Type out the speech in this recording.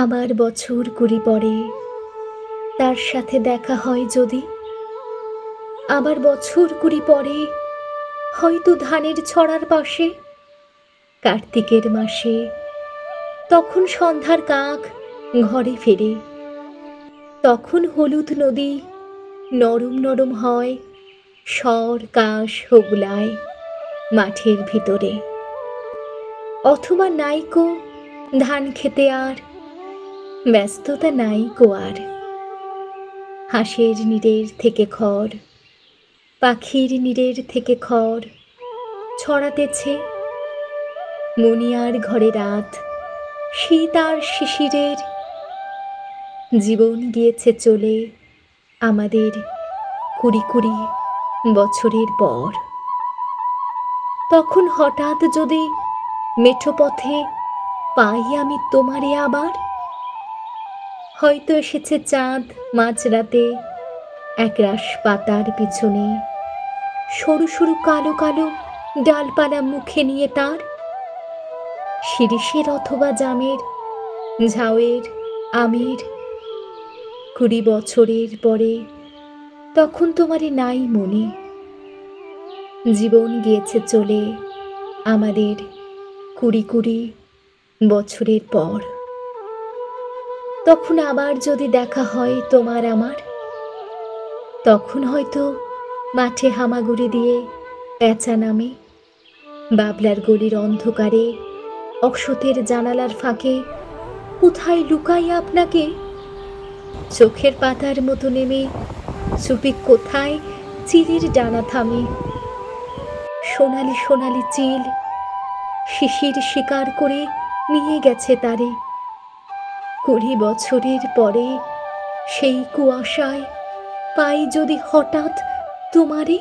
আমার বছর কুড়ি পরে তার সাথে দেখা হয় যদি, আবার বছর কুড়ি পরে হয়তো ধানের ছড়ার পাশে কার্তিকের মাসে, তখন সন্ধ্যার কাক ঘরে ফেরে, তখন হলুদ নদী নরম নরম হয় স্বর কাশ হুগলায় মাঠের ভিতরে। অথবা নাইকো ধান খেতে আর ব্যস্ততা নাইকো আর, হাঁসের নীড়ের থেকে খড়, পাখির নীড়ের থেকে খড় ছড়াতেছে। মনিয়ার ঘরে রাত, শীত আর শিশিরের, জীবন গিয়েছে চলে আমাদের কুড়ি কুড়ি বছরের পর। তখন হঠাৎ যদি মেঠো পথে পাই আমি তোমারে আবার, হয়তো এসেছে চাঁদ মাঝরাতে একরাশ পাতার পিছনে, সরু সরু কালো কালো ডালপালা মুখে নিয়ে তার, শিরিষের অথবা জামের, ঝাউয়ের, আমের। কুড়ি বছরের পরে তখন তোমারে নাই মনে, জীবন গিয়েছে চলে আমাদের কুড়ি কুড়ি বছরের পর। তখন আবার যদি দেখা হয় তোমার আমার, তখন হয়তো মাঠে হামাগুড়ি দিয়ে পেঁচা নামে, বাবলার গলির অন্ধকারে অশ্বথের জানালার ফাঁকে কোথায় লুকাই আপনাকে, চোখের পাতার মতো নেমে চুপি কোথায় চিলের ডানা থামে। সোনালি সোনালি চিল শিশির শিকার করে নিয়ে গেছে তারে, কুড়ি বছরের পরে সেই কুয়াশায় পাই যদি হঠাৎ তোমারে।